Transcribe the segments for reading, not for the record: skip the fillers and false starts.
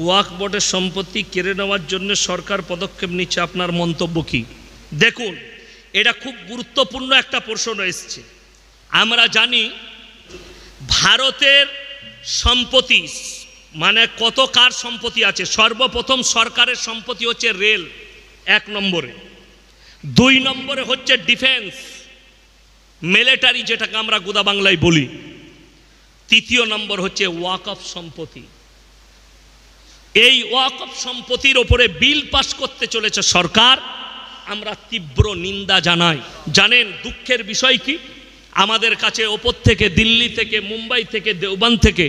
ওয়াকফ বোর্ডের সম্পত্তি কেড়ে নেওয়ার জন্য সরকার পদক্ষেপ নিচ্ছে, আপনার মন্তব্য কি? দেখুন, এটা খুব গুরুত্বপূর্ণ একটা প্রশ্ন এসছে। আমরা জানি ভারতের সম্পত্তি মানে কত কার সম্পত্তি আছে। সর্বপ্রথম সরকারের সম্পত্তি হচ্ছে রেল, 1 নম্বরে। 2 নম্বরে হচ্ছে ডিফেন্স, মিলিটারি, যেটাকে আমরা গোদা বাংলায় বলি। 3য় নম্বর হচ্ছে ওয়াকফ সম্পত্তি। এই ওয়াকফ সম্পত্তির ওপরে বিল পাস করতে চলেছে সরকার, আমরা তীব্র নিন্দা জানাই। জানেন দুঃখের বিষয় কি? আমাদের কাছে ওপর থেকে, দিল্লি থেকে, মুম্বাই থেকে, দেওবন্দ থেকে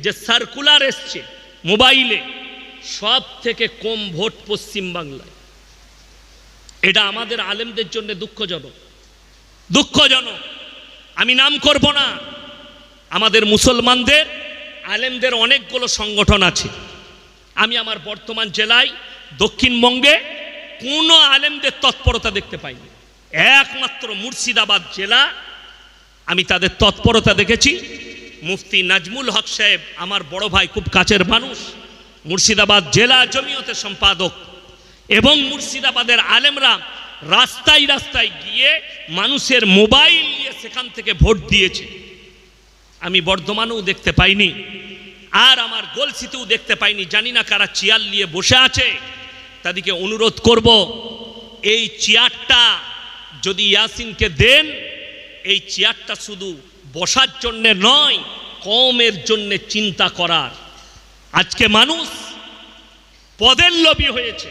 যে সার্কুলার এসছে মোবাইলে, সব থেকে কম ভোট পশ্চিম বাংলায়। এটা আমাদের আলেমদের জন্য দুঃখজনক, দুঃখজনক। আমি নাম করব না, আমাদের মুসলমানদের আলেমদের অনেকগুলো সংগঠন আছে। আমি আমার বর্তমান জেলায় দক্ষিণবঙ্গে কোনো আলেমদের তৎপরতা দেখতে পাইনি। একমাত্র মুর্শিদাবাদ জেলা আমি তাদের তৎপরতা দেখেছি। মুফতি নাজমুল হক সাহেব আমার বড় ভাই, খুব কাছের মানুষ, মুর্শিদাবাদ জেলা জমিয়তের সম্পাদক, এবং মুর্শিদাবাদের আলেমরা রাস্তায় রাস্তায় গিয়ে মানুষের মোবাইল নিয়ে সেখান থেকে ভোট দিয়েছে। আমি বর্ধমানেও দেখতে পাইনি, আর আমার গলসিতেও দেখতে পাইনি। জানি না কারা চেয়ার নিয়ে বসে আছে। তাদেরকে অনুরোধ করব, এই চেয়ারটা যদি ইয়াসিনকে দেন, এই চেয়ারটা শুধু বসার জন্যে নয়, কওমের জন্যে চিন্তা করার। আজকে মানুষ পদের লোভী হয়েছে,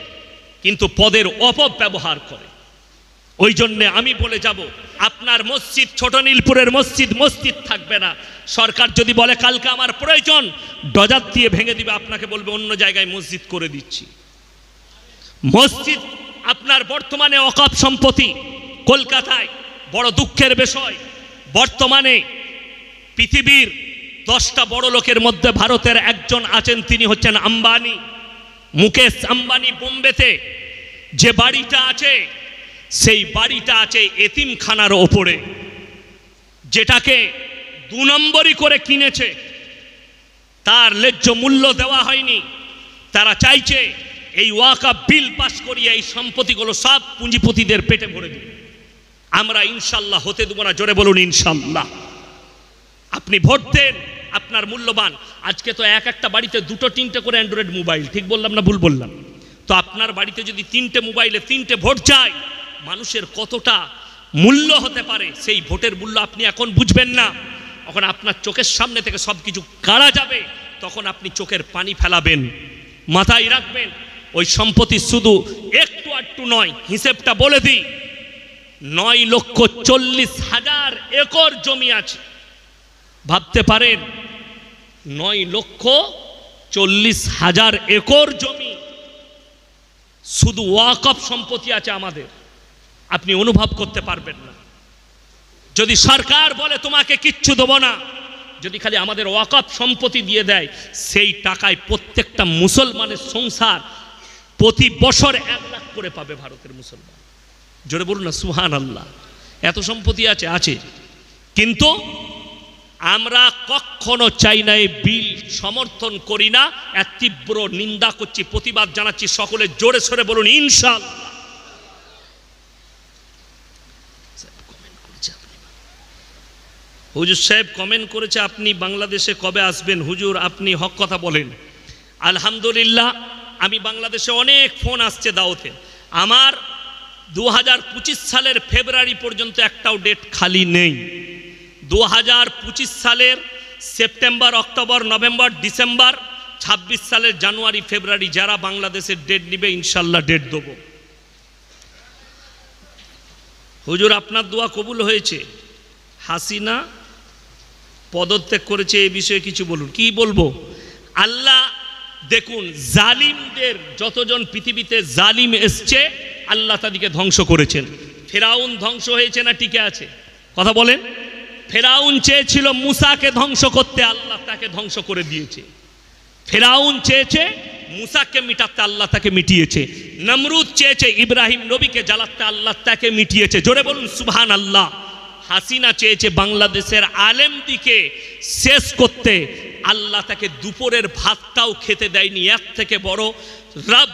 কিন্তু পদের অপব্যবহার করে। ওই জন্যে আমি বলে যাব, আপনার মসজিদ ছোট নীলপুরের মসজিদ থাকবে না। সরকার যদি বলে কালকে আমার প্রয়োজন, ডজার দিয়ে ভেঙে দিবে, আপনাকে বলবে অন্য জায়গায় মসজিদ করে দিচ্ছি। মসজিদ আপনার বর্তমানে ওয়াকফ সম্পত্তি কলকাতায় বড় দুঃখের বিষয়। বর্তমানে পৃথিবীর 10টা বড় লোকের মধ্যে ভারতের একজন আছেন, তিনি হচ্ছেন আম্বানি, মুকেশ আম্বানি। বোম্বেতে যে বাড়িটা আছে, সেই বাড়িটা আছে এতিমখানার ওপরে, যেটাকে 2 নম্বরই করে কিনেছে, তার ন্যায্য মূল্য দেওয়া হয়নি। তারা চাইছে এই ওয়াকফ বিল পাস করিয়ে এই সম্পত্তিগুলো সব পুঁজিপতিদের পেটে ভরে দিবে। আমরা ইনশাল্লাহ হতে দেব না। জোরে বলুন ইনশাল্লাহ। আপনি ভোট দেন, আপনার মূল্যবান। আজকে তো একটা বাড়িতে 2-3টে করে অ্যান্ড্রয়েড মোবাইল, ঠিক বললাম না ভুল বললাম? তো আপনার বাড়িতে যদি 3টে মোবাইলে 3টে ভোট যায়, মানুষের কতটা মূল্য হতে পারে, সেই ভোটের মূল্য আপনি এখন বুঝবেন না। এখন আপনার চোখের সামনে থেকে সব কিছু কাড়া যাবে, তখন আপনি চোখের পানি ফেলাবেন। মাথায় রাখবেন, ওই সম্পত্তি শুধু একটু আটটু নয়, হিসেবটা বলে দিই, 9,40,000 একর জমি আছে। ভাবতে পারেন, 9,40,000 একর জমি শুধু ওয়াকফ সম্পত্তি আছে আমাদের। আপনি অনুভব করতে পারবেন না। যদি সরকার বলে তোমাকে কিচ্ছু দেব না, যদি খালি আমাদের ওয়াকফ সম্পত্তি দিয়ে দেয়, সেই টাকায় প্রত্যেকটা মুসলমানের সংসার প্রতি বছর 1 লাখ করে পাবে ভারতের মুসলমান। জোরে বলুন না সুবহানাল্লাহ। এত সম্পত্তি আছে। কিন্তু আমরা কখনো চাই না, এই বিল সমর্থন করি না, এর তীব্র নিন্দা করছি, প্রতিবাদ জানাচ্ছি। সকলে জোরে সোরে বলুন ইনশাআল্লাহ। হুজুর সাহেব কমেন্ট করেছে, আপনি বাংলাদেশে কবে আসবেন হুজুর? আপনি হক কথা বলেন। আলহামদুলিল্লাহ, আমি বাংলাদেশে অনেক ফোন আসছে দাওয়াতে। আমার 2025 সালের ফেব্রুয়ারি পর্যন্ত একটাও ডেট খালি নেই। 2025 সালের সেপ্টেম্বর, অক্টোবর, নভেম্বর, ডিসেম্বর, 26 সালের জানুয়ারি, ফেব্রুয়ারি, যারা বাংলাদেশের ডেট নিবে ইনশাল্লাহ ডেট দেবো। হুজুর আপনার দোয়া কবুল হয়েছে। হাসিনা পদত্যাগ করেছে, এই বিষয়ে কিছু বলুন। কি বলবো? আল্লাহ দেখুন, জালিমদের যতজন পৃথিবীতে জালিম এসছে, আল্লাহ তাদেরকে ধ্বংস করেছেন। ফেরাউন ধ্বংস হয়েছে না টিকে আছে? কথা বলেন। ফেরাউন চেয়েছিল মুসাকে ধ্বংস করতে, আল্লাহ তাকে ধ্বংস করে দিয়েছে। ফেরাউন চেয়েছে মুসাকে মিটাতে, আল্লাহ তাকে মিটিয়েছে। নমরুদ চেয়েছে ইব্রাহিম নবীকে জ্বালাতে, আল্লাহ তাকে মিটিয়েছে। জোরে বলুন সুবহানাল্লাহ। হাসিনা চেয়েছে বাংলাদেশের আলেমদিকে শেষ করতে, আল্লাহ তাকে দুপুরের ভাতটাও খেতে দেয়নি। এর থেকে বড় রব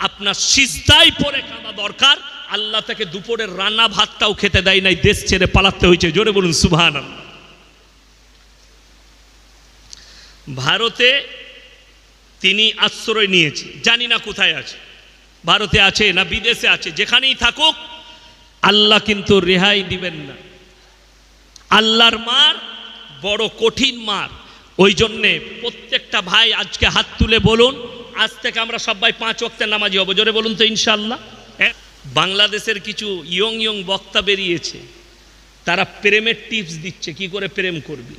আপনার সিজদায় পড়ে কাঁদা দরকার, আল্লাহ তাকে দুপুরের রান্না ভাতটাও খেতে দেয় নাই, দেশ ছেড়ে পালাতে হয়েছে। জোরে বলুন সুবহানাল্লাহ। ভারতে তিনি আশ্রয় নিয়েছে, জানি না কোথায় আছে, ভারতে আছে না বিদেশে আছে, যেখানেই থাকুক আল্লাহ কিন্তু রেহাই দিবেন না। আল্লাহর মার বড় কঠিন মার। ওই জন্যে প্রত্যেকটা ভাই আজকে হাত তুলে বলুন, আজ থেকে আমরা সবাই 5 ওয়াক্তের নামাজি হব। জোরে বলুন তো ইনশাআল্লাহ। বাংলাদেশের কিছু ইয়ং বক্তা বেরিয়েছে, তারা প্রেমের টিপস দিচ্ছে, কি করে প্রেম করবি।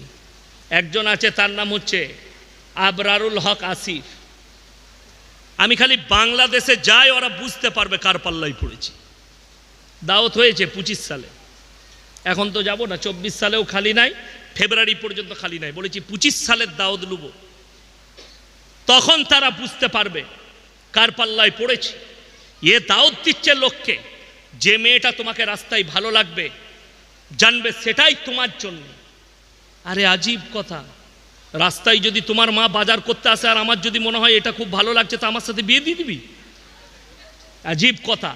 একজন আছে, তার নাম হচ্ছে আবরারুল হক আসিফ। আমি খালি বাংলাদেশে যাই, ওরা বুঝতে পারবে কার পাল্লাই পড়েছি। দাওয়াত হয়েছে 25 সালে, এখন তো যাব না, 24 সালেও খালি নাই, ফেব্রুয়ারি পর্যন্ত খালি নাই। বলেছি 25 সালের দাওয়াত লুব, তখন তারা বুঝতে পারবে কার পাল্লায় পড়েছে। এ দাওয়াত দিচ্ছে লোককে, যে মেয়েটা তোমাকে রাস্তায় ভালো লাগবে জানবে সেটাই তোমার জন্য। আরে আজীব কথা, রাস্তায় যদি তোমার মা বাজার করতে আসে আর আমার যদি মনে হয় এটা খুব ভালো লাগছে, তো আমার সাথে বিয়ে দিয়ে দিবি? আজীব কথা,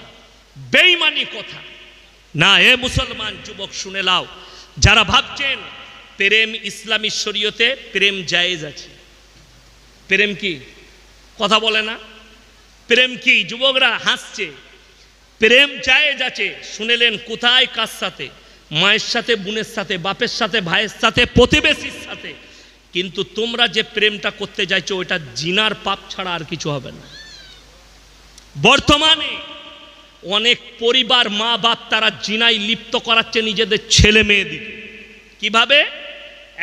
বেঈমানি কথা না। এ মুসলমান যুবক শুনে লাও, যারা ভাবছেন প্রেম ইসলামী শরীয়তে প্রেম জায়েজ আছে। প্রেম কি? কথা বলে না। প্রেম কি? যুবকরা হাসছে। প্রেম জায়েজ আছে। শুনেলেন কোথায়? কার সাথে? মায়ের সাথে, বোনের সাথে, বাপের সাথে, ভাইয়ের সাথে, প্রতিবেশীর সাথে। কিন্তু তোমরা যে প্রেমটা করতে চাইছো ওটা জিনার পাপ ছাড়া আর কিছু হবে না। বর্তমানে অনেক পরিবার, মা বাপ, তারা জিনায় লিপ্ত করাচ্ছে নিজেদের ছেলে মেয়েদিকে। কিভাবে?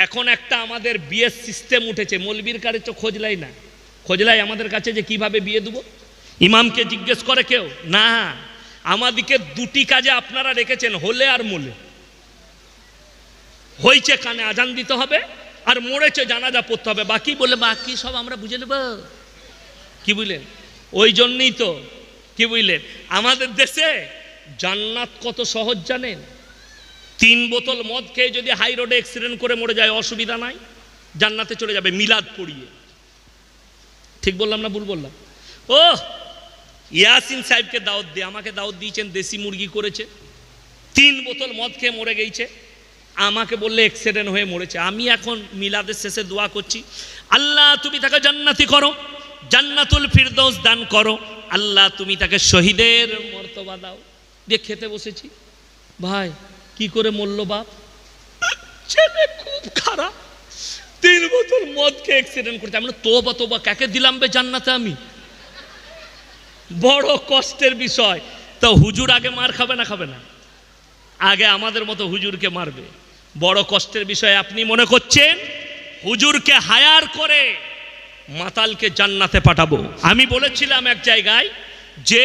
এখন একটা আমাদের বিয়ের সিস্টেম উঠেছে, মৌলবীর কাছে তো খোঁজলাই না, খোঁজলাই আমাদের কাছে যে কিভাবে বিয়ে দেবো। ইমামকে জিজ্ঞেস করে কেউ না। আমাদিকে দুটি কাজে আপনারা রেখেছেন, হলে আর মোলে। হয়েছে কানে আজান দিতে হবে, আর মরেছে জানাজা পড়তে হবে, বাকি বলে বাকি সব আমরা বুঝে নেব। কি বুঝলেন? ওই জন্যই তো, কি বুঝলেন, আমাদের দেশে জান্নাত কত সহজ জানেন? 3 বোতল মদ খেয়ে যদি হাই রোডে অ্যাক্সিডেন্ট করে মরে যায়, অসুবিধা নাই, জান্নাতে চলে যাবে মিলাদ পড়িয়ে। ঠিক বললাম না ভুল বললাম? ও ইয়াসিন সাহেবকে দাওয়াত দিয়ে, আমাকে দাওয়াত দিয়েছেন, দেশি মুরগি করেছে, 3 বোতল মদ খেয়ে মরে গেছে, আমাকে বললে অ্যাক্সিডেন্ট হয়ে মরেছে। আমি এখন মিলাদের শেষে দোয়া করছি, আল্লাহ তুমি তাকে জান্নাতি করো, জান্নাতুল ফিরদৌস দান করো, আল্লাহ তুমি তাকে শহীদের মর্তবা দাও। দিয়ে খেতে বসেছি, ভাই কি করে মরল বাপ? ছেলে খুব খারাপ, 3 বোতল মদ খেয়ে অ্যাক্সিডেন্ট করতে। আমি তোবা তোবা, কাকে দিলাম বে জান্নাতে আমি? বড় কষ্টের বিষয়। তো হুজুর আগে মার খাবে না? খাবে না? আগে আমাদের মতো হুজুরকে মারবে। বড় কষ্টের বিষয়। আপনি মনে করছেন হুজুরকে হায়ার করে মাতালকে জান্নাতে পাঠাবো? আমি বলেছিলাম এক জায়গায় যে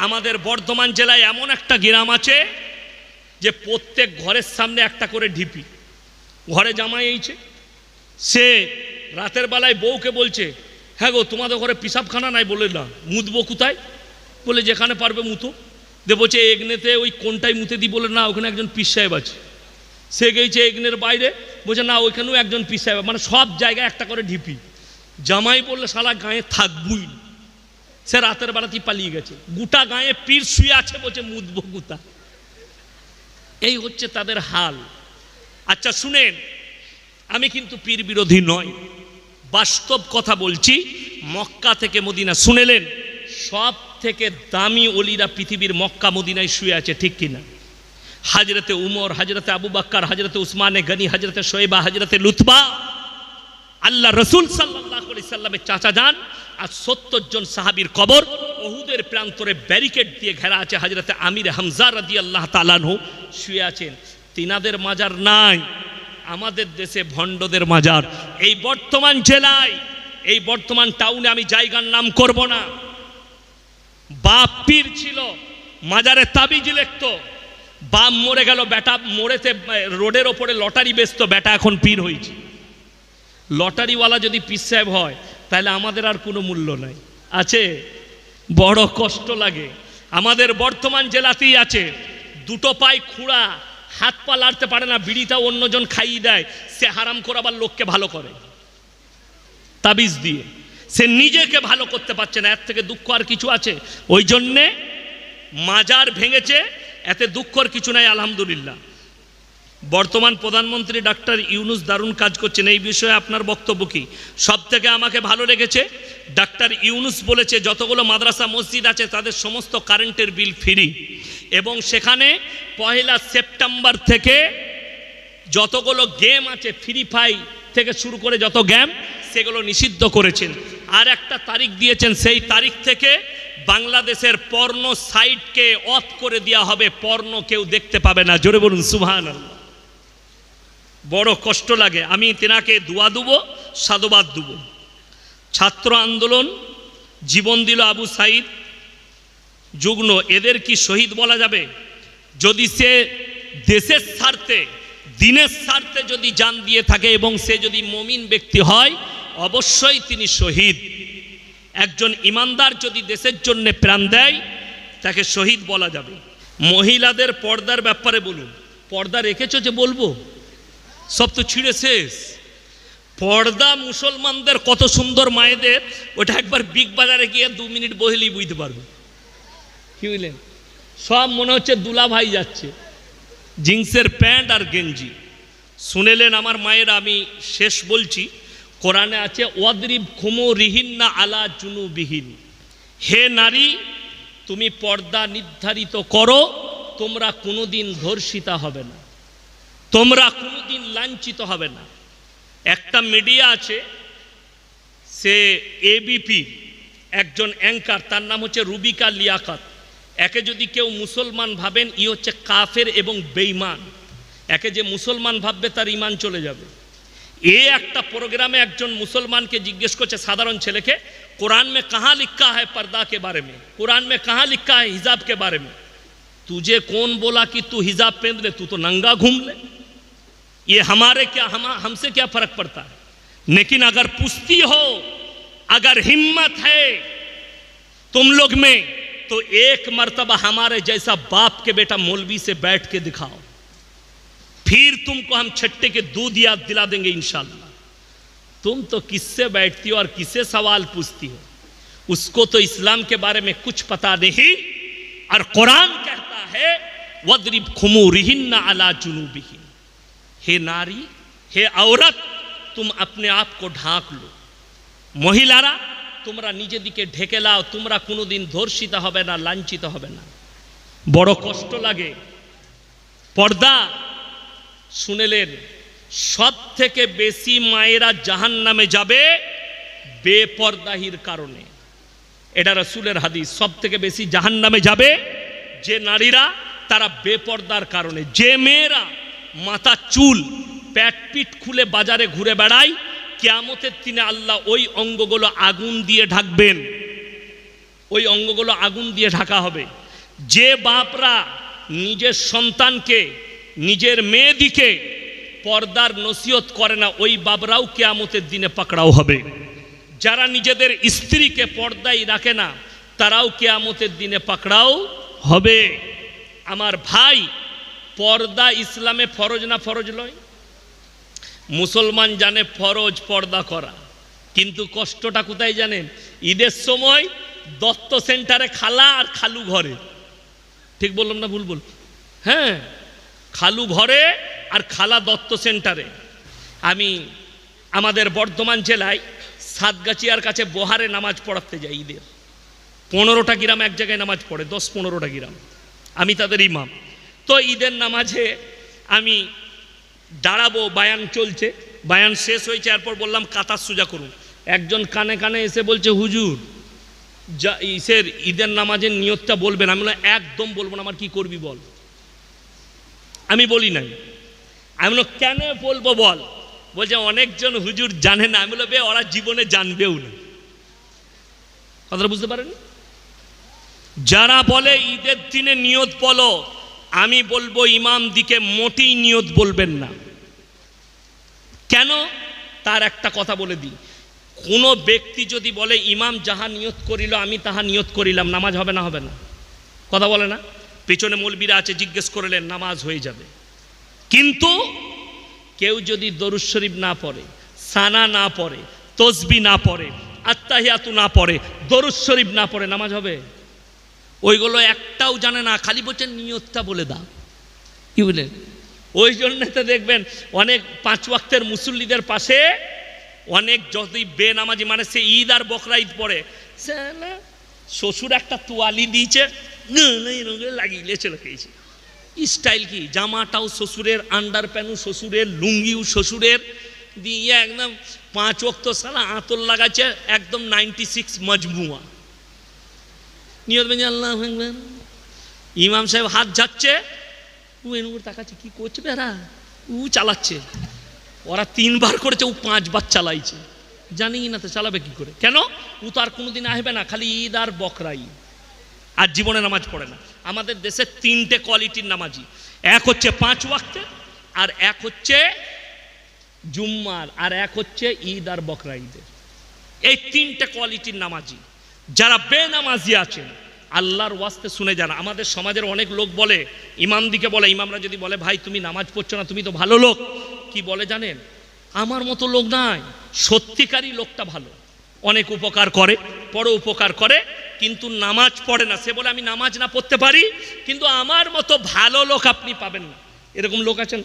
আমাদের বর্ধমান জেলায় এমন একটা গ্রাম আছে যে প্রত্যেক ঘরের সামনে একটা করে ঢিপি। ঘরে জামাই এইছে, সে রাতের বেলায় বউকে বলছে, হ্যাঁ গো তোমাদের ঘরে পিসাবখানা নাই? বলে না। মুতবো কোথায়? বলে যেখানে পারবে মুতো। দে বলছে এগনেতে ওই কোনটাই মুতে দিই? বলে না, ওখানে একজন পীর সাহেব আছে। সে গেছে এগনের বাইরে, বলছে না ওইখানেও একজন পীর সাহেব। মানে সব জায়গায় একটা করে ঢিপি। জামাই বললে শালা গায়ে থাকবই, সে রাতের বেলাতেই পালিয়ে গেছে। গোটা গায়ে পীর শুয়ে আছে, বলছে মুতবো কোথা। এই হচ্ছে তাদের হাল। আচ্ছা শুনেন, আমি কিন্তু পীর বিরোধী নয়, বাস্তব কথা বলছি। মক্কা থেকে মদিনা, শুনেলেন সব থেকে দামি ওলিরা পৃথিবীর মক্কা মদিনায় শুয়ে আছে, ঠিক কিনা? হাজরতে উমর, হাজরতে আবু বকর, হাজরতে উসমানে গনি, হাজরতে শোয়েবা, হাজরতে লুতবা, আল্লাহ রসুল সাল্লাল্লাহু আলাইহি সাল্লামের চাচা যান, আর 70 জন সাহাবীর কবর উহুদের প্রান্তরে ব্যারিকেড দিয়ে ঘেরা আছে। হাজরতে আমির হামজা রাদিয়াল্লাহু তাআলা আনহু শুয়ে আছেন। তিনাদের মাজার নাই, আমাদের দেশে ভণ্ডদের মাজার। এই বর্তমান জেলায়, এই বর্তমান টাউনে, আমি জায়গার নাম করব না, বাপ পীর ছিল, মাজারে তাবিজ লিখতো। বাপ মরে গেল, বেটা মরেতে রোডের ওপরে লটারি বেচতো, বেটা এখন পীর হয়েছে। লটারিওয়ালা যদি পীর সাহেব হয় তাহলে আমাদের আর কোনো মূল্য নাই। আছে? বড় কষ্ট লাগে। আমাদের বর্তমান জেলাতেই আছে, 2 পায়ে খুঁড়া, হাত পা লাড়তে পারে না, বিড়িটা অন্যজন খাইয়ে দেয়, সে হারাম করে আবার লোককে ভালো করে। তাবিজ দিয়ে। সে নিজেকে ভালো করতে পারছে না, এর থেকে দুঃখ আর কিছু আছে? ওই জন্যে মাজার ভেঙেছে, এতে দুঃখর কিছু নাই, আলহামদুলিল্লাহ। বর্তমান প্রধানমন্ত্রী ডাক্তার ইউনূস দারুণ কাজ করছেন, এই বিষয়ে আপনার বক্তব্য কি? সব থেকে আমাকে ভালো লেগেছে, ডাক্তার ইউনূস বলেছে যতগুলো মাদ্রাসা মসজিদ আছে তাদের সমস্ত কারেন্টের বিল ফ্রি, এবং সেখানে 1 সেপ্টেম্বর থেকে যতগুলো গেম আছে, ফ্রি ফায়ার থেকে শুরু করে যত গেম, সেগুলো নিষিদ্ধ করেছেন। আর একটা তারিখ দিয়েছেন, সেই তারিখ থেকে বাংলাদেশের পর্নো সাইটকে অফ করে দেওয়া হবে, পর্নো কেউ দেখতে পাবে না। জোরে বলুন সুবহানাল্লাহ। বড় কষ্ট লাগে, আমি তেনাকে দোয়া দেব, সাধুবাদ দেব। ছাত্র আন্দোলন জীবন দিল আবু সাইদ যুগ্ন, এদের কি শহীদ বলা যাবে? যদি সে দেশের স্বার্থে, দিনের স্বার্থে যদি জান দিয়ে থাকে এবং সে যদি মুমিন ব্যক্তি হয়, অবশ্যই তিনি শহীদ। একজন ইমানদার যদি দেশের জন্য প্রাণ দেয়, তাকে শহীদ বলা যাবে। মহিলাদের পর্দার ব্যাপারে বলুন। পর্দা রেখেছো যে বলবো? সব তো ছিঁড়ে শেষ। পর্দা মুসলমানদের কত সুন্দর মায়েদের, ওটা একবার বিগ বাজারে গিয়ে 2 মিনিট বসলেই বুঝতে পারবে। কি বুঝলেন? সব মনে হচ্ছে দুলা ভাই যাচ্ছে, জিন্সের প্যান্ট আর গেঞ্জি। শুনেলেন আমার মায়েরা, আমি শেষ বলছি, কোরআনে আছে ওয়াদরিব খুমুরিহিন্না আলা জুনুবিহিন, হে নারী তুমি পর্দা নির্ধারিত করো, তোমরা কোনোদিন ধর্ষিতা হবে না, তোমরা কোনোদিন লাঞ্ছিত হবে না। একটা মিডিয়া আছে, সে এবিপি একজন অ্যাঙ্কার, তার নাম হচ্ছে রুবিকা লিয়াকত। একে যদি কেউ মুসলমান ভাবেন, ই হচ্ছে কাফের এবং বেঈমান। একে যে মুসলমান ভাববে তার ঈমান চলে যাবে। এ একটা প্রোগ্রামে একজন মুসলমানকে জিজ্ঞেস করছে, সাধারণ ছেলেকে, कुरान में कहाँ लिखा है पर्दा के बारे में, कुरान में कहाँ लिखा है हिजाब के बारे में? तुझे कौन बोला कि तू हिजाब पहन ले, तू तो नंगा घूम ले, ये हमारे क्या, हमसे क्या फर्क पड़ता है? लेकिन अगर पुश्ती हो, अगर हिम्मत है तुम लोग में, तो एक मर्तबा हमारे जैसा बाप के बेटा मौलवी से बैठ के दिखाओ, फिर तुमको हम छट्टे के दूध याद दिला देंगे इंशाल्लाह। तुम तो किससे बैठती हो और किससे सवाल पूछती हो? उसको तो इस्लाम के बारे में कुछ पता नहीं। और कुरान कहता है वद्रिब खुमुरिहिन्ना अला जुनूबिहिन, हे नारी, हे औरत, तुम अपने आप को ढाक लो। महिलारा তোমরা নিজেদিকে ঢেকে লাও, তোমরা কোনোদিন ধর্ষিত হবে না, লাঞ্ছিত হবে না। বড় কষ্ট লাগে। পর্দা শুনেলেন, সব থেকে বেশি মায়েরা জাহান্নামে যাবে বেপর্দাহির কারণে। এটা রাসূলের হাদিস। সব থেকে বেশি জাহান্নামে যাবে যে নারীরা, তারা বেপর্দার কারণে। যে মেয়েরা মাথা চুল, প্যাট পিট খুলে বাজারে ঘুরে বেড়ায়, কিয়ামতের দিনে আল্লাহ ওই অঙ্গগুলো আগুন দিয়ে ঢাকবেন, ওই অঙ্গগুলো আগুন দিয়ে ঢাকা হবে। যে বাপরা নিজের সন্তানকে, নিজের মেয়েদিকে পর্দার নসিহত করে না, ওই বাপরাও কিয়ামতের দিনে পাকড়াও হবে। যারা নিজেদের স্ত্রীকে পর্দায় রাখে না, তারাও কিয়ামতের দিনে পাকড়াও হবে। আমার ভাই, পর্দা ইসলামে ফরজ না ফরজ নয়? মুসলমান জানে ফরজ পর্দা করা, কিন্তু কষ্টটা কোথায় জানেন? ঈদের সময় দত্ত সেন্টারে খালা আর খালু ঘরে। ঠিক বললাম না ভুল বল? হ্যাঁ, খালু ঘরে আর খালা দত্ত সেন্টারে। আমি আমাদের বর্ধমান জেলায় সাতগাছিয়ার কাছে বহারে নামাজ পড়াতে যাই। ঈদের 15টা গ্রাম এক জায়গায় নামাজ পড়ে, 10-15টা গ্রাম, আমি তাদের ইমাম। তো ঈদের নামাজে আমি দাঁড়াবো, বায়ান চলছে, বায়ান শেষ হয়েছে, এরপর বললাম কাতার সোজা করুন। একজন কানে কানে এসে বলছে, হুজুর যা ইসের ঈদের নামাজের নিয়তটা বলবেন। আমি বললাম একদম বলবো না, আমার কি করবি বল। আমি বলি নাই। আমি বললাম কেন বলবো বল? বলছে অনেকজন হুজুর জানে না। আমি বললাম বে, ওরা জীবনে জানবেও না। কথাটা বুঝতে পারেন? যারা বলে ঈদের দিনে নিয়ত বলো, আমি বলবো ইমাম দিকে মোটেই নিয়ত বলবেন না। কেন? তার একটা কথা বলে দিই, কোনো ব্যক্তি যদি বলে ইমাম যাহা নিয়ত করিল আমি তাহা নিয়ত করিলাম, নামাজ হবে না? হবে না? কথা বলে না? পেছনে মৌলবীরা আছে, জিজ্ঞেস করলেন, নামাজ হয়ে যাবে। কিন্তু কেউ যদি দরুদ শরীফ না পড়ে, সানা না পড়ে, তসবি না পড়ে, আত্তাহিয়াতু না পড়ে, দরুদ শরীফ না পড়ে, নামাজ হবে? ওইগুলো একটাও জানে না, খালি বলছেন নিয়তটা বলে দাও। কি বলেন? ওই জন্য তো দেখবেন অনেক 5 ওয়াক্তের মুসল্লিদের পাশে অনেক যদি বেনামাজি, মানে সে ঈদ আর বকরা ঈদ পড়ে, সে না শ্বশুর একটা তোয়ালি দিয়েছে, লাগিয়ে চলে খেয়েছে। স্টাইল কি, জামাটাও শ্বশুরের, আন্ডার প্যান্টও শ্বশুরের, লুঙ্গিও শ্বশুরের, দিয়ে একদম 5 ওয়াক্ত সালা আতর লাগাচ্ছে, একদম 96 মজমুয়া। নিয়ত বেঁচে আল্লাহ আকবার, ইমাম সাহেব হাত যাচ্ছে, ও এনুর তাকাচ্ছে, কি করছে বেড়া, ও চালাচ্ছে। ওরা 3 বার করেছে, ও 5 বার চালাইছে। জানি না তো চালাবে কি করে, কেন? ও তো আর কোনোদিন আসবে না, খালি ঈদ আর বকরা ঈদ, আর জীবনে নামাজ পড়ে না। আমাদের দেশে 3টে কোয়ালিটির নামাজি, এক হচ্ছে 5 ওয়াক্তের, আর এক হচ্ছে জুম্মার, আর এক হচ্ছে ঈদ আর বকরা ঈদের। এই 3টে কোয়ালিটির নামাজি যারা বেনামাজি আছেন, আল্লাহর ওয়াস্তে শুনে যান। আমাদের সমাজের অনেক লোক বলে, ইমাম দিকে বলে, ইমামরা যদি বলে ভাই তুমি নামাজ পড়ছো না, তুমি তো ভালো লোক, কি বলে জানেন? আমার মতো লোক নাই, সত্যিকারই লোকটা ভালো, অনেক উপকার করে, বড় উপকার করে, কিন্তু নামাজ পড়ে না। সে বলে আমি নামাজ না পড়তে পারি, কিন্তু আমার মতো ভালো লোক আপনি পাবেন না। এরকম লোক আছেন,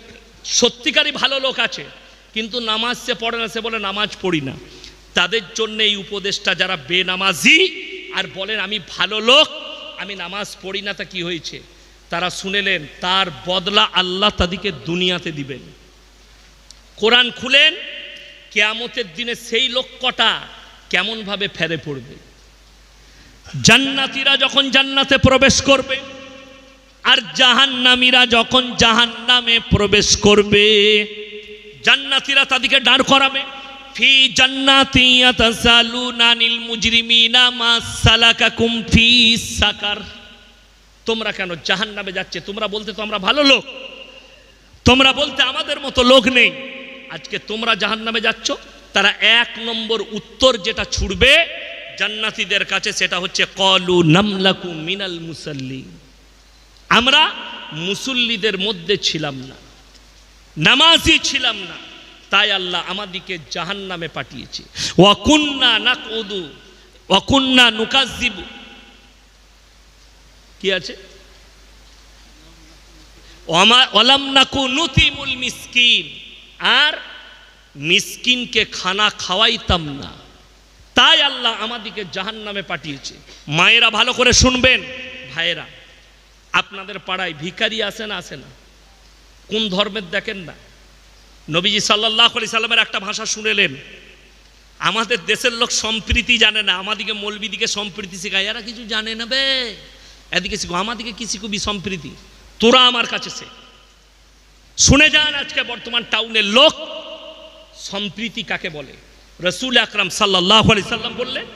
সত্যিকারই ভালো লোক আছে, কিন্তু নামাজ সে পড়ে না, সে বলে নামাজ পড়ি না। তাদের জন্য এই উপদেশটা, যারা বেনামাজি আর বলেন আমি ভালো লোক, আমি নামাজ পড়ি না, তা কি হয়েছে? তারা শুনেলেন তার বদলা আল্লাহ তাদেরকে দুনিয়াতে দিবেন। কোরআন খুলেন, কিয়ামতের দিনে সেই লোক কটা কেমন ভাবে ফেরে পড়বে। জান্নাতীরা যখন জান্নাতে প্রবেশ করবে, আর জাহান্নামীরা যখন জাহান্নামে প্রবেশ করবে, জান্নাতীরা তাদেরকে দাঁড় করাবে, ফি জান্নাতি ইয়াতাসালুনা আনিল মুজরিমিনা মা সালাকাকুম ফি সাকার। তোমরা কেন জাহান্নামে যাচ্ছে? তোমরা বলতে তো আমরা ভালো লোক, তোমরা বলতে আমাদের মতো লোক নেই, আজকে তোমরা জাহান্নামে যাচ্ছ। তারা 1 নম্বর উত্তর যেটা ছুড়বে জান্নাতীদের কাছে, সেটা হচ্ছে ক্বালু নামলাকু মিনাল মুসাল্লি, আমরা মুসল্লিদের মধ্যে ছিলাম না, নামাজি ছিলাম না, তাই আল্লাহ আমাদেরকে জাহান্নামে পাঠিয়েছে। ওয়া কুন্না নাকুদু ওয়া কুন্না নুকাজ্জিবু, কি আছে, ওয়ালাম নাকু নুতিমুল মিসকিন, আর মিসকিনকে খানা খাওয়াইতাম না, তাই আল্লাহ আমাদেরকে জাহান্নামে পাঠিয়েছে। মায়েরা ভালো করে শুনবেন, ভাইয়েরা, আপনাদের পাড়ায় ভিখারি আসে না? আসে না? কোন ধর্মের দেখেন না? নবীজি সাল্লাল্লাহু আলাইহি সাল্লামের একটা ভাষা শুনেলেন, আমাদের দেশের লোক সম্প্রীতি জানে না, আমাদিকে মৌলবীদিকে সম্প্রীতি শেখায়, এরা কিছু জানে না বে, এদিকে শিখো, আমাদিকে কি শিখবি সম্প্রীতি, তোরা আমার কাছে সে শুনে যান। আজকে বর্তমান টাউনের লোক সম্প্রীতি কাকে বলে? রাসূল আকরাম সাল্লাল্লাহু আলাইহি সাল্লাম বললেন,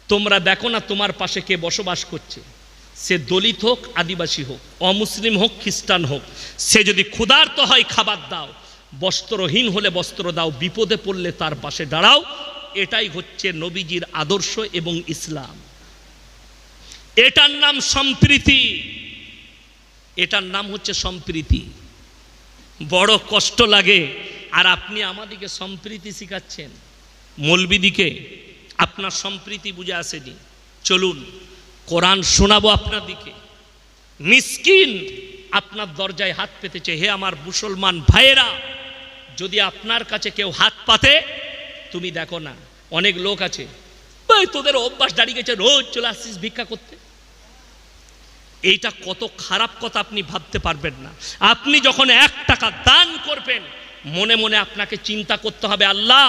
তোমরা দেখো না তোমার পাশে কে বসবাস করছে, সে দলিত হোক, আদিবাসী হোক, অমুসলিম হোক, খ্রিস্টান হোক, সে যদি ক্ষুধার্ত হয় খাবার দাও, বস্ত্রহীন হলে বস্ত্র দাও, বিপদে পড়লে তার পাশে দাঁড়াও। এটাই হচ্ছে নবীজির আদর্শ এবং ইসলাম। এটার নাম সম্প্রীতি, এটার নাম হচ্ছে সম্প্রীতি। বড় কষ্ট লাগে, আর আপনি আমাদিকে সম্প্রীতি শিখাচ্ছেন, মৌলবীদিকে আপনার সম্প্রীতি বুঝে আসেনি। চলুন কোরআন শোনাবো আপনাদিকে। মিসকিন আপনার দরজায় হাত পেতেছে, হে আমার মুসলমান ভাইয়েরা, যদি আপনার কাছে কেউ হাত পাতে, তুমি দেখো না, অনেক লোক আছে ভাই তোদের অভ্যাস দাঁড়িয়ে গেছে, রোজ চলে আসছিস ভিক্ষা করতে। এইটা কত খারাপ কথা আপনি ভাবতে পারবেন না। আপনি যখন 1 টাকা দান করবেন, মনে মনে আপনাকে চিন্তা করতে হবে, আল্লাহ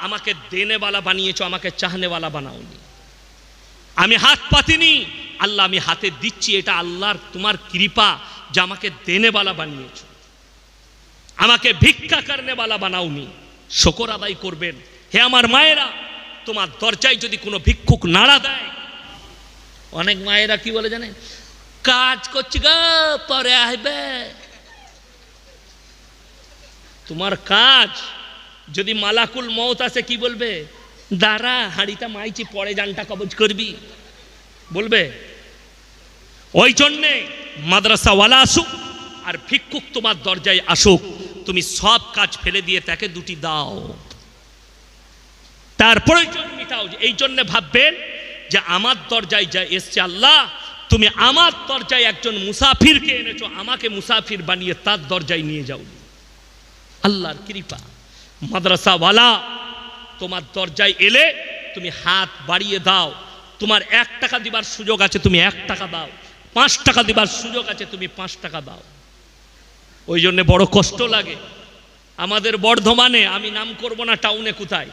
আমাকে দেনেওয়ালা বানিয়েছো, আমাকে চাহনেওয়ালা বানাওনি। আমি হাত পাতিনি, আল্লাহ আমি হাতে দিচ্ছি, এটা আল্লাহর তোমার কৃপা যে আমাকে দেনেওয়ালা বানিয়েছো, আমাকে ভিক্ষা করনেওয়ালা বানাওনি। শুকর আদায় করবেন। হে আমার মায়েরা, তোমার দরজায় যদি কোনো ভিক্ষুক নাড়া দেয়, অনেক মায়েরা কি বলে জানেন, কাজ করছি গো পরে আসবে। তোমার কাজ যদি মালাকুল মউত আসে, কি বলবে? দাঁড়া, হাঁড়িটা মাইছি, পরে জানটা কবজ করবি, বলবে। ওই জন্যে মাদ্রাসাওয়ালা আসুক আর ভিক্ষুক তোমার দরজায় আসুক, তুমি সব কাজ ফেলে দিয়ে তাকে 2টি দাও। তার প্রয়োজন মিটাও। এই জন্য ভাববেন যে আমার দরজায় যা এসছে, আল্লাহ তুমি আমার দরজায় একজন মুসাফিরকে এনেছো, আমাকে মুসাফির বানিয়ে তার দরজায় নিয়ে যাও। আল্লাহর কৃপা। মাদ্রাসাওয়ালা তোমার দরজায় এলে তুমি হাত বাড়িয়ে দাও। তোমার 1 টাকা দিবার সুযোগ আছে, তুমি 1 টাকা দাও। 5 টাকা দিবার সুযোগ আছে, তুমি 5 টাকা দাও। ওই জন্য বড় কষ্ট লাগে। আমাদের বর্ধমানে, আমি নাম করব না টাউনে কোথায়,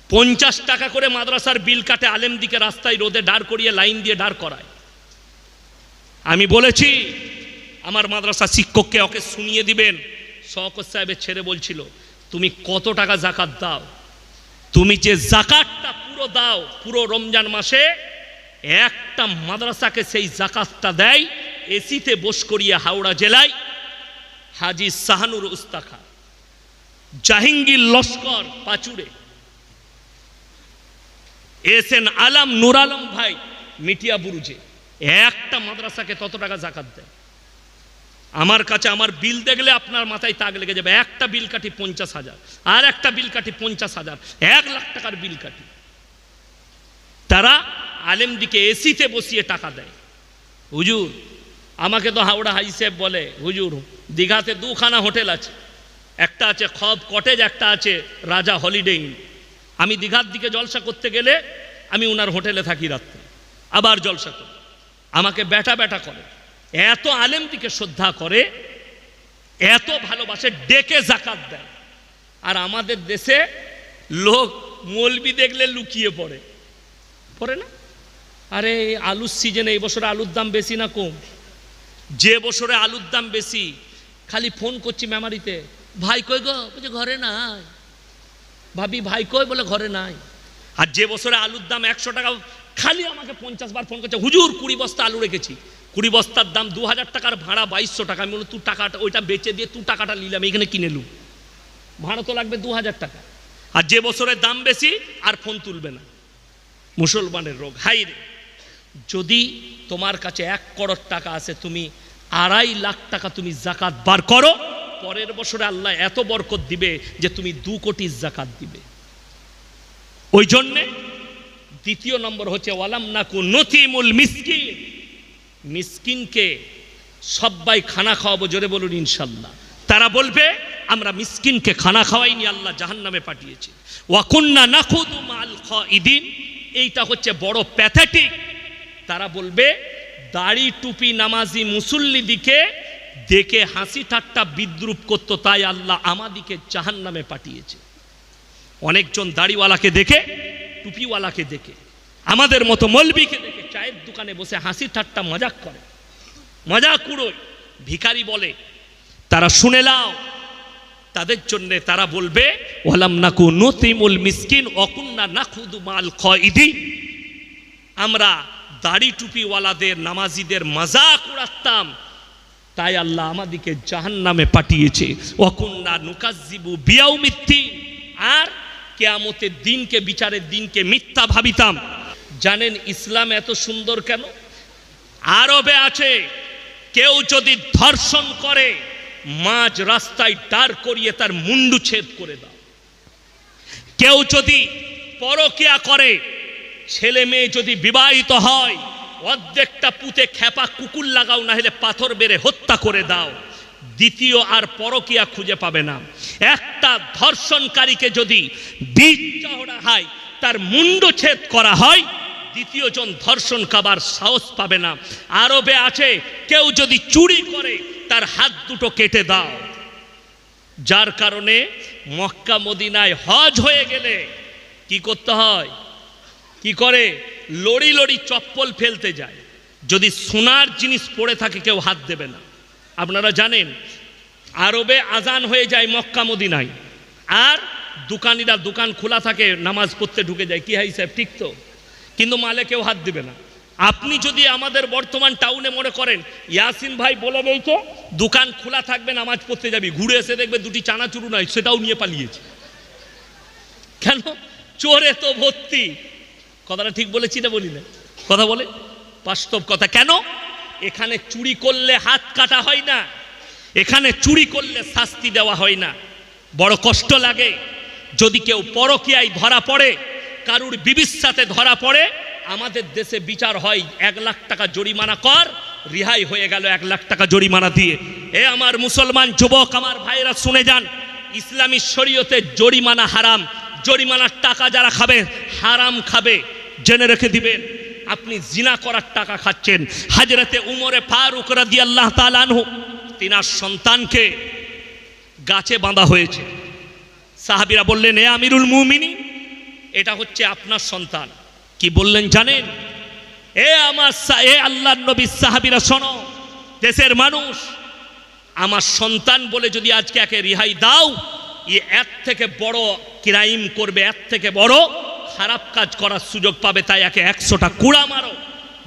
50 টাকা করে মাদ্রাসার বিল কাটে, আলেমদিকে রাস্তায় রোদে দাঁড় করিয়ে লাইন দিয়ে দাঁড় করায়। আমি বলেছি আমার মাদ্রাসা শিক্ষককে, ওকে শুনিয়ে দিবেন। শওকত সাহেবের ছেলে বলছিল, তুমি কত টাকা যাকাত দাও? তুমি যে যাকাতটা পুরো দাও, পুরো রমজান মাসে একটা মাদ্রাসাকে সেই যাকাতটা দেয় এসিতে বস করিয়ে হাওড়া জেলায় হাজি শাহানুর উস্তাখা, জাহাঙ্গীর লস্কর পাচুড়ে, এসএন আলম নুর আলম ভাই মিটিয়া বুরুজে, একটা মাদ্রাসাকে তত টাকা যাকাত দেয়। আমার কাছে আমার বিল দেখলে আপনার মাথায় তাক লেগে যাবে। একটা বিল কাটি 50,000, আর একটা বিল কাটি 50,000, 1 লাখ টাকার বিল কাটি। তারা আলেমদিকে এসিতে বসিয়ে টাকা দেয়। হুজুর, আমাকে তো হাওড়া হাই সাহেব বলে, হুজুর দীঘাতে 2খানা হোটেল আছে, একটা আছে খব কটেজ, একটা আছে রাজা হলিডে ইন। আমি দীঘার দিকে জলসা করতে গেলে আমি ওনার হোটেলে থাকি রাত্রে, আবার জলসা করি। আমাকে ব্যাটা ব্যাটা করে, এত আলেমদিকে শ্রদ্ধা করে, এত ভালোবাসে, ডেকে যাকাত দেয়। আর আমাদের দেশে লোক মৌলবি দেখলে লুকিয়ে পড়ে না। আরে আলুর সিজনে এই বছরে আলুর দাম বেশি না কম? যে বছরে আলুর দাম বেশি, খালি ফোন করছি মেমারিতে, ভাই কই গো? বলছে ঘরে নাই। ভাবি ভাই কই? বলে ঘরে নাই। আর যে বছরে আলুর দাম 100 টাকা, খালি আমাকে 50 বার ফোন করছে, হুজুর 20 বস্তা আলু রেখেছি। 20 বস্তার দাম 2000 টাকার ভাড়া 2200 টাকা। আমি বললাম তুই টাকাটা, ওইটা বেচে দিয়ে তুই টাকাটা নিলাম, এখানে কিনে লু, ভাড়া তো লাগবে 2000 টাকা। আর যে বছরে দাম বেশি আর ফোন তুলবে না। মুসলমানের রোগ। হাই রে, যদি তোমার কাছে 1 করোড় টাকা আছে, তুমি 2.5 লাখ টাকা তুমি যাকাত বার করো, পরের বছরে আল্লাহ এত বরকত দিবে যে তুমি 2 কোটি যাকাত দিবে। ওই জন্যে দ্বিতীয় নম্বর হচ্ছে ওয়ালাম নাকু নতিমুল মিসকিন। মিসকিনকে সবাই খানা খাওয়াবো, জোরে বলুন ইনশাল্লাহ। তারা বলবে আমরা মিসকিনকে খানা খাওয়াইনি, আল্লাহ জাহান্নামে পাঠিয়েছে। ওয়াকুন্না নাখুদু মাল খাইদিন। এইটা হচ্ছে বড় প্যাথেটিক। তারা বলবে দাড়ি টুপি নামাজি মুসল্লি দিকে দেখে হাসি ঠাট্টা বিদ্রুপ করতো, তাই আল্লাহ আমাদিকে জাহান্নামে পাঠিয়েছে। অনেকজন দাড়িওয়ালাকে দেখে, টুপিওয়ালাকে দেখে, আমাদের মতো মৌলবীকে দেখে চায়ের দোকানে বসে হাসি ঠাট্টা মজাক করে, মজাক উড়োয়, ভিখারি বলে। তারা শুনে নাও, তাদের জন্য তারা বলবে ওয়ালাম নাকু নতিমুল মিসকিন ওয়াকুন্না নাখুদু মাল খাইদিন। আমরা দাড়ি টুপিওয়ালাদের, নামাজিদের মজাক উড়াতাম, তাই আল্লাহ আমাদেরকে জাহান্নামে পাঠিয়েছে। ওয়াকুন্না নুকাজ্জিবু বিয়াউমিদ্দিন। আর কিয়ামতের দিনকে, বিচারের দিনকে মিথ্যা ভাবিতাম। জানেন ইসলাম এত সুন্দর কেন? আরবে আছে, কেউ যদি ধর্ষণ করে মাঝ রাস্তায় দাঁড় করিয়ে তার মুন্ডু ছেদ করে দাও। কেউ যদি পরকিয়া করে, ছেলে মেয়ে যদি বিবাহিত হয়, অর্ধেকটা পুঁতে খেপা কুকুর লাগাও, না হলে পাথর বেড়ে হত্যা করে দাও। দ্বিতীয় আর পরকিয়া খুঁজে পাবে না। একটা ধর্ষণকারীকে যদি বীজ চওড়া হয়, তার মুন্ডু ছেদ করা হয়, দ্বিতীয় জন ধর্ষণ কাবার সাহস পাবে না। আরবে আছে, কেউ যদি চুরি করে তার হাত দুটো কেটে দাও। যার কারণে মক্কা মদিনায় হজ হয়ে গেলে কি করতে হয়? কি করে? লড়ি লড়ি চপ্পল ফেলতে যায়। যদি সোনার জিনিস পড়ে থাকে কেউ হাত দেবে না। আপনারা জানেন আরবে আজান হয়ে যায় মক্কা মদিনায়, আর দোকানিরা দোকান খোলা থাকে, নামাজ পড়তে ঢুকে যায়। কি হাই সাহেব, ঠিক তো? কিন্তু মালে কেউ হাত দিবে না। আপনি যদি আমাদের বর্তমান টাউনে মনে করেন ইয়াসিন ভাই বলে দিয়েছে দোকান খোলা থাকবে, নামাজ পড়তে যাবি, ঘুরে এসে দেখবে 2টি চানাচুরু নয়, সেটাও নিয়ে পালিয়েছে। কেন? চোরে তো ভর্তি। কথাটা ঠিক বলেছি না বলি না? কথা বলে বাস্তব কথা। কেন? এখানে চুরি করলে হাত কাটা হয় না, এখানে চুরি করলে শাস্তি দেওয়া হয় না। বড় কষ্ট লাগে। যদি কেউ পরকীয়ায় ধরা পড়ে, কারুর বিবির সাথে ধরা পড়ে, আমাদের দেশে বিচার হয় 1 লাখ টাকা জরিমানা কর, রিহাই হয়ে গেল 1 লাখ টাকা জরিমানা দিয়ে। এ আমার মুসলমান যুবক, আমার ভাইরা শুনে যান, ইসলামী শরীয়তে জরিমানা হারাম। জরিমানার টাকা যারা খাবে হারাম খাবে, জেনে রেখে দিবেন। আপনি জিনা করার টাকা খাচ্ছেন। হযরতে উমরে ফারুক রাদিয়াল্লাহু তাআলা আনহু, তিনার সন্তানকে গাছে বাঁধা হয়েছে। সাহাবীরা বললেন, এ আমিরুল মুমিনিন, এটা হচ্ছে আপনার সন্তান। কি বললেন জানেন? এ আল্লাহর নবী, সাহাবীরা শোনো, দেশের মানুষ, আমার সন্তান বলে যদি আজকে একে রিহাই দাও, এর থেকে বড় ক্রাইম করবে, এর থেকে বড় খারাপ কাজ করার সুযোগ পাবে। তাই একে 100টা কুড়া মারো,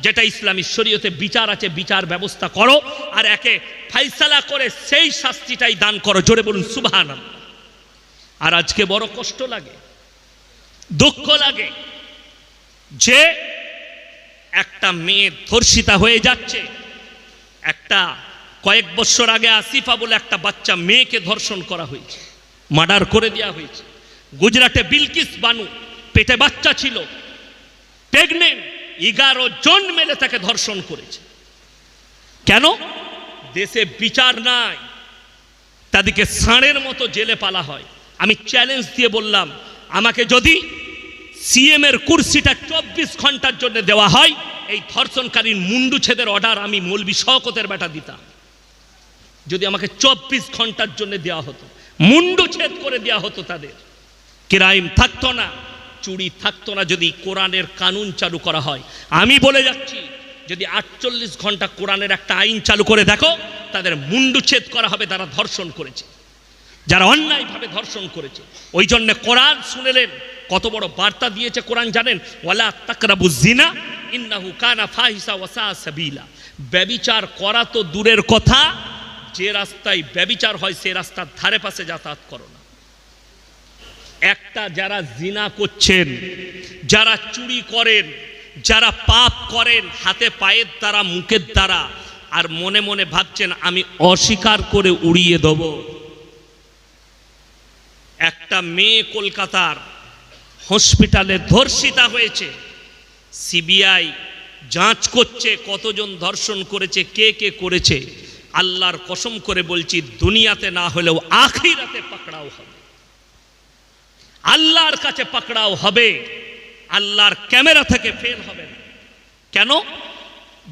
যেটা ইসলামী শরীয়তে বিচার আছে, বিচার ব্যবস্থা করো, আর একে ফাইসালা করে সেই শাস্তিটাই দান করো। জোরে বলুন সুবহানাল্লাহ। আর আজকে বড় কষ্ট লাগে, দুঃখ লাগে যে একটা মেয়ে ধর্ষিতা হয়ে যাচ্ছে। একটা কয়েক বছর আগে আসিফা বলে একটা বাচ্চা মেয়েকে ধর্ষণ করা হয়েছে, মার্ডার করে দেওয়া হয়েছে। গুজরাটে বিলকিস বানু, পেটে বাচ্চা ছিল, প্রেগনেন্ট, 11 জন মিলে তাকে ধর্ষণ করেছে। কেন? দেশে বিচার নাই, তাদেরকে ষাঁড়ের মতো জেলে পালা হয়। আমি চ্যালেঞ্জ দিয়ে বললাম, আমাকে যদি সিএম এর কুরসিটা 24 ঘন্টার জন্য দেওয়া হয়, এই ধর্ষণকারীর মুন্ডু ছেদের অর্ডার আমি মৌলভী শওকতের বেটা দিতাম। যদি আমাকে 24 ঘন্টার জন্য দেওয়া হতো, মুন্ডু ছেদ করে দেওয়া হতো, তাদের ক্রাইম থাকতো না, চুরি থাকতো না। যদি কোরআনের কানুন চালু করা হয়, আমি বলে যাচ্ছি, যদি 48 ঘন্টা কোরআনের একটা আইন চালু করে দেখো, তাদের মুন্ডু ছেদ করা হবে যারা ধর্ষণ করেছে, যারা অন্যায়ভাবে ধর্ষণ করেছে। ওই জন্য কোরআন শুনেলেন, কত বড় বার্তা দিয়েছে কোরআন জানেন? ওয়ালা তাকরাবুজ জিনা ইন্নাহু কানা ফাহিশা ওয়া সা সাবিলা। ব্যভিচার করা তো দূরের কথা, যে রাস্তায় ব্যভিচার হয় সে রাস্তার ধারে পাশে যাতায়াত করো না। একটা যারা জিনা করছেন, যারা চুরি করেন, যারা পাপ করেন হাতে পায়ের দ্বারা, মুখের দ্বারা, আর মনে মনে ভাবছেন আমি অস্বীকার করে উড়িয়ে দেব। একটা মেয়ে কলকাতার হসপিটালে ধর্ষিতা হয়েছে, সিবিআই যাঞ্চ করছে কতজন ধর্ষণ করেছে, কে কে করেছে। আল্লাহর কসম করে বলছি, দুনিয়াতে না হলেও আখিরাতে পাকড়াও হবে, আল্লাহর কাছে পাকড়াও হবে, আল্লাহর ক্যামেরা থেকে ফেল হবে না। কেন?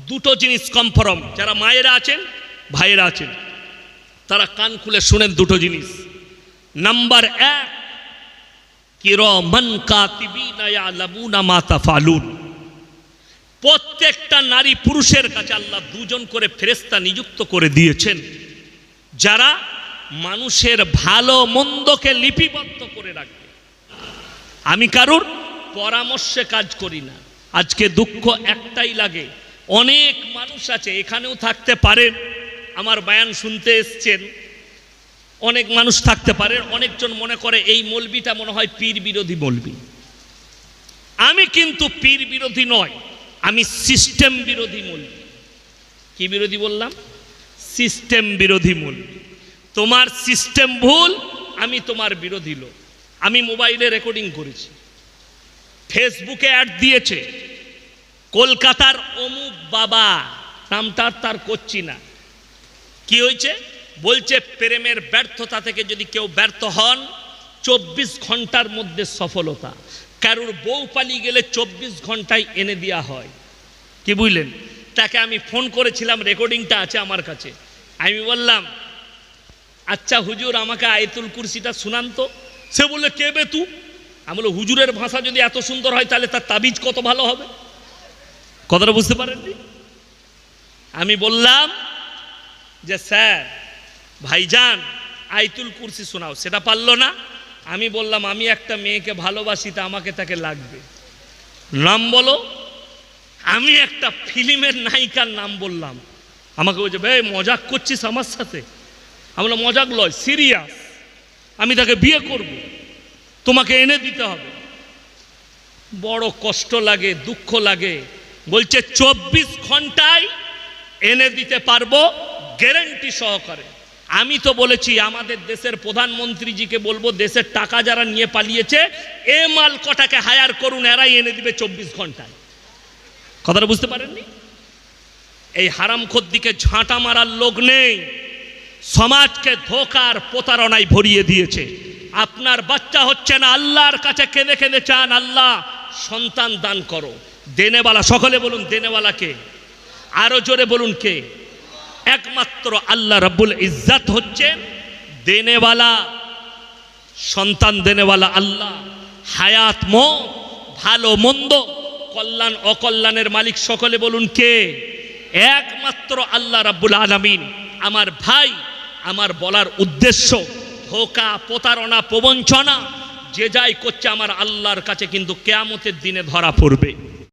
দুটো জিনিস কনফার্ম। যারা মায়েরা আছেন, ভাইয়েরা আছেন, তারা কান খুলে শুনেন দুটো জিনিস। নাম্বার 1, কিরামান কাতিবিনা ইয়ালামুনা মা তাফআলুন। প্রত্যেকটা নারী পুরুষের কাছে আল্লাহ 2 জন করে ফেরেশতা নিযুক্ত করে দিয়েছেন, যারা মানুষের ভালো মন্দকে লিপিবদ্ধ করে রাখবে। আমি কারুর পরামর্শে কাজ করি না। আজকে দুঃখ একটাই লাগে, অনেক মানুষ আছে, এখানেও থাকতে পারেন, আমার বয়ান শুনতে এসছেন, অনেক মানুষ থাকতে পারে, অনেকজন মনে করে এই মৌলবিটা মনে হয় পীর বিরোধী মৌলবি। আমি কিন্তু পীর বিরোধী নয়, আমি সিস্টেম বিরোধী মৌলবি। কি বিরোধী বললাম? সিস্টেম বিরোধী মৌলবি। তোমার সিস্টেম ভুল, আমি তোমার বিরোধী লোক। আমি মোবাইলে রেকর্ডিং করেছি, ফেসবুকে অ্যাড দিয়েছে, কলকাতার অমুক বাবা, নামটা তার করছি না, কি হয়েছে বলছে, প্রেমের ব্যর্থতা থেকে যদি কেউ ব্যর্থ হন, 24 ঘন্টার মধ্যে সফলতা। কারুর বউ পালিয়ে গেলে 24 ঘন্টায় এনে দেওয়া হয়। কি বুঝলেন? তাকে আমি ফোন করেছিলাম, রেকর্ডিংটা আছে আমার কাছে। আমি বললাম, আচ্ছা হুজুর, আমাকে আয়াতুল কুরসিটা শুনান তো। সে বললে, কে বে তু? আমি বললাম, হুজুরের ভাষা যদি এত সুন্দর হয়, তাহলে তার তাবিজ কত ভালো হবে। কথাটা বুঝতে পারেননি? আমি বললাম যে স্যার, ভাইজান আয়াতুল কুরসি শোনাও। সেটা পারলো না। আমি বললাম, আমি একটা মেয়েকে ভালোবাসি, তা আমাকে তাকে লাগবে, নাম বলো। আমি একটা ফিল্মের নায়িকার নাম বললাম, আমাকে বলছে, ভাই মজাক করছিস আমার সাথে? আমি বললাম, মজাক লয়, সিরিয়াস, আমি তাকে বিয়ে করব, তোমাকে এনে দিতে হবে। বড় কষ্ট লাগে, দুঃখ লাগে। বলছে 24 ঘন্টায় এনে দিতে পারবো, গ্যারান্টি সহকারে। আমি তো বলেছি আমাদের দেশের প্রধানমন্ত্রীজিকে বলবো দেশের টাকা যারা নিয়ে পালিয়েছে এ মাল কটাকে হায়ার করুন, এরাই এনে দিবে 24 ঘন্টায়। কথাটা বুঝতে পারেননি? এই হারামখোরদিকে ঝাঁটা মারার লোক নেই, সমাজকে ধোকার প্রতারণায় ভরিয়ে দিয়েছে। আপনার বাচ্চা হচ্ছে না, আল্লাহর কাছে কেঁদে কেঁদে চান, আল্লাহ সন্তান দান করো। দেনেওয়ালা, সকলে বলুন দেনেওয়ালা কে? আরো জোরে বলুন কে? একমাত্র আল্লাহ রাব্বুল ইজ্জত হচ্ছেন দেনেওয়ালা, সন্তান দেনেওয়ালা আল্লাহ। হায়াত, মত, ভালো মন্দ, কল্যাণ অকল্যাণের মালিক সকলে বলুন কে? একমাত্র আল্লাহ রাব্বুল আলামিন। আমার ভাই, আমার বলার উদ্দেশ্য, ধোঁকা, প্রতারণা, প্রবঞ্চনা যে যাই করছে আমার আল্লাহর কাছে কিন্তু কিয়ামতের দিনে ধরা পড়বে।